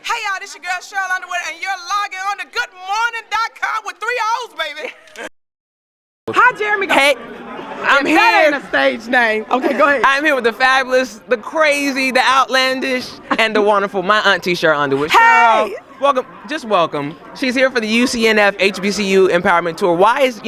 Hey y'all, this your girl Sheryl Underwood, and you're logging on to goodmorning.com with 3 O's, baby. Hi, Jeremy. Hey, I'm here. That ain't a stage name. Okay, go ahead. I'm here with the fabulous, the crazy, the outlandish, and the wonderful, my auntie Sheryl Underwood. Hey! Sheryl, welcome. Just welcome. She's here for the UCNF HBCU Empowerment Tour. Why is,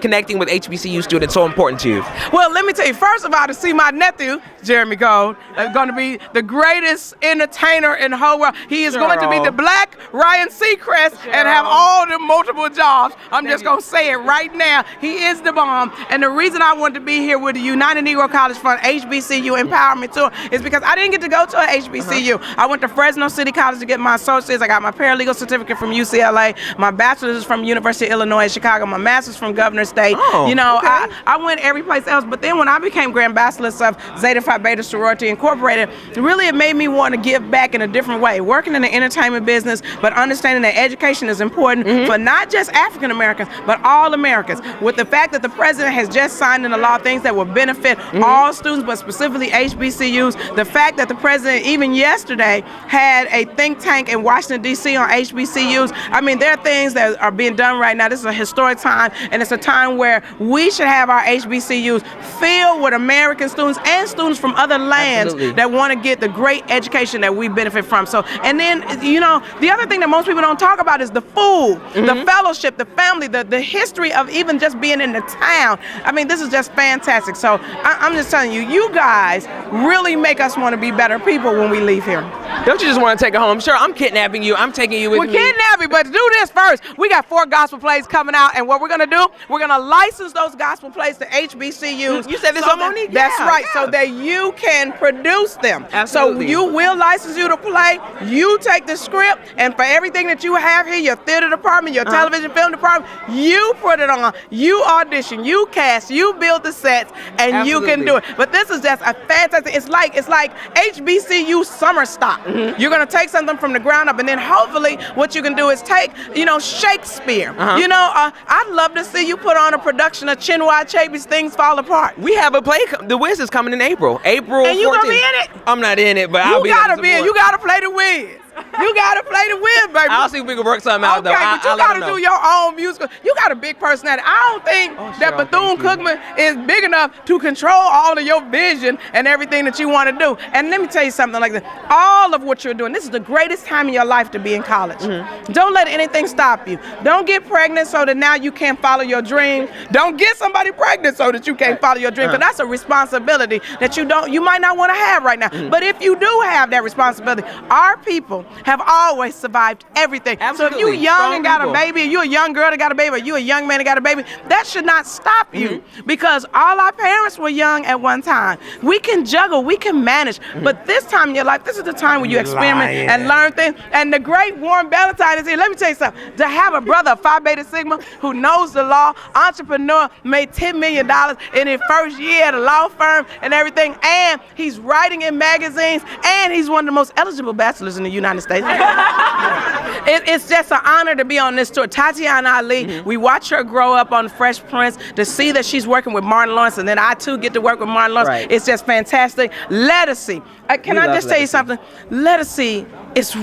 connecting with HBCU students so important to you? Well, let me tell you, first of all, to see my nephew, Jeremy Gold, is going to be the greatest entertainer in the whole world. He is going to be the black Ryan Seacrest and have all the multiple jobs. I'm just going to say it right now. He is the bomb. And the reason I wanted to be here with the United Negro College Fund HBCU Empowerment Tour is because I didn't get to go to a HBCU. I went to Fresno City College to get my associates. I got my paralegal certificate from UCLA. My bachelor's is from University of Illinois in Chicago. My master's from Governor State. Oh, okay. I went every place else. But then when I became Grand Bacheloress of Zeta Phi Beta Sorority Incorporated, really it made me want to give back in a different way. Working in the entertainment business, but understanding that education is important for not just African Americans, but all Americans. With the fact that the president has just signed into law things that will benefit all students, but specifically HBCUs. The fact that the president, even yesterday, had a think tank in Washington, D.C. on HBCUs. I mean, there are things that are being done right now. This is a historic time, and it's a time where we should have our HBCUs filled with American students and students from other lands that want to get the great education that we benefit from. So, and then, the other thing that most people don't talk about is the food, the fellowship, the family, the history of even just being in the town. I mean, this is just fantastic. So I'm just telling you, you guys really make us want to be better people when we leave here. Don't you just want to take it home? Sure, I'm kidnapping you. I'm taking you with me. We're kidnapping, but to do this first, we got 4 gospel plays coming out, and what we're going to do, we're going to license those gospel plays to HBCUs. You said this on Monique? That's right, so that you can produce them. Absolutely. So you will license you to play, you take the script, and for everything that you have here, your theater department, your television film department, you put it on, you audition, you cast, you build the sets, and you can do it. But this is just a fantastic, it's like HBCU summer stock. You're going to take something from the ground up, and then hopefully what you can do is take, Shakespeare. I'd love to see you put on a production of Chinua Achebe's Things Fall Apart. We have a play, The Wiz is coming in April. April 14th. And you going to be in it? I'm not in it, but I'll be in it. You got to be in. You got to play The Wiz. You gotta play The Wiz, baby. I'll see if we can work something out, though. Okay, but you gotta do your own musical. You got a big personality. I don't think that Bethune-Cookman is big enough to control all of your vision and everything that you want to do. And let me tell you something like this. All of what you're doing, this is the greatest time in your life to be in college. Don't let anything stop you. Don't get pregnant so that now you can't follow your dream. Don't get somebody pregnant so that you can't follow your dream, because that's a responsibility that you might not want to have right now. But if you do have that responsibility, our people have always survived everything. Absolutely. So if you young and got a baby, or you a young girl that got a baby, or you a young man that got a baby, that should not stop you, because all our parents were young at one time. We can juggle, we can manage, but this time in your life, this is the time where you experiment and learn things. And the great Warren Ballantyne is here. Let me tell you something. To have a brother, Phi Beta Sigma, who knows the law, entrepreneur, made $10 million in his first year at a law firm and everything, and he's writing in magazines, and he's one of the most eligible bachelors in the United States. It's just an honor to be on this tour. Tatiana Ali, we watch her grow up on Fresh Prince, to see that she's working with Martin Lawrence, and then I too get to work with Martin Lawrence. Right. It's just fantastic. Lettucey. Can I just tell you something? Lettucey is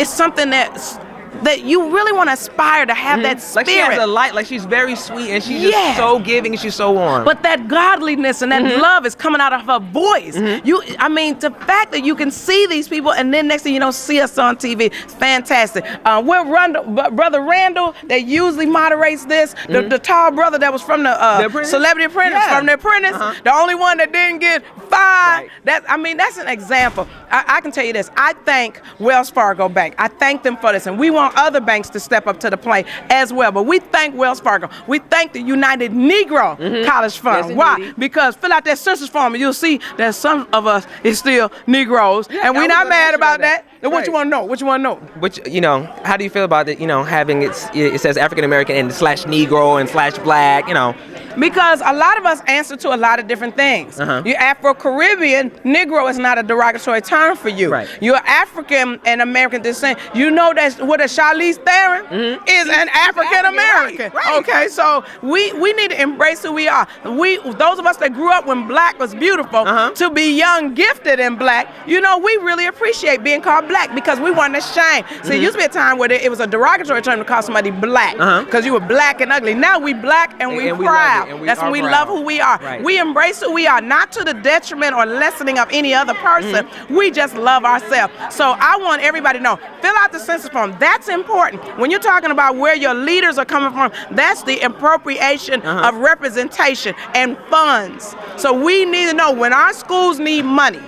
it's something that you really want to aspire to have that spirit. Like she has a light, like she's very sweet, and she's just so giving, and she's so warm. But that godliness and that love is coming out of her voice. The fact that you can see these people, and then next thing you know, see us on TV, it's fantastic. Brother Randall, that usually moderates this, the tall brother that was from the Celebrity Apprentice, from The Apprentice, the only one that didn't get fired. That's an example. I can tell you this. I thank Wells Fargo Bank. I thank them for this, and we want other banks to step up to the plate as well. But we thank Wells Fargo. We thank the United Negro College Fund. Yes, why? Because fill out that census form and you'll see that some of us is still Negroes, and we're not mad about that. What you want to know? What you want to know? How do you feel about it? Having it says African American and /Negro and /Black. Because a lot of us answer to a lot of different things. You're Afro-Caribbean, Negro is not a derogatory term for you. Right. You're African and American descent. You know that what a Charlize Theron is an African American. Right. Okay, so we need to embrace who we are. Those of us that grew up when black was beautiful, to be young, gifted, and black, we really appreciate being called black. black because we weren't ashamed. See, it used to be a time where it was a derogatory term to call somebody black because you were black and ugly. Now we black and we proud. That's when we love who we are. Right. We embrace who we are, not to the detriment or lessening of any other person. We just love ourselves. So I want everybody to know, fill out the census form. That's important. When you're talking about where your leaders are coming from, that's the appropriation of representation and funds. So we need to know when our schools need money.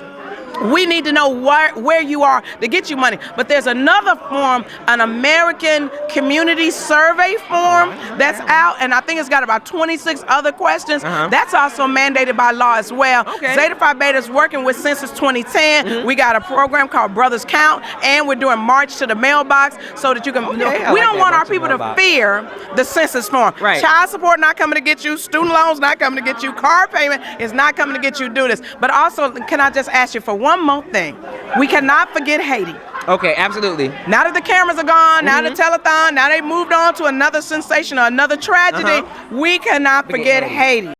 We need to know where you are to get you money. But there's another form, an American Community Survey form that's out, and I think it's got about 26 other questions. That's also mandated by law as well. Zeta Phi Beta is working with Census 2010. We got a program called Brothers Count, and we're doing March to the Mailbox so that you can. We don't want our people to fear the census form. Child support not coming to get you. Student loans not coming to get you. Car payment is not coming to get you. Do this. But also, can I just ask you for one more thing? We cannot forget Haiti. Okay, absolutely. Now that the cameras are gone, now the telethon, now they moved on to another sensation or another tragedy, we cannot forget Haiti.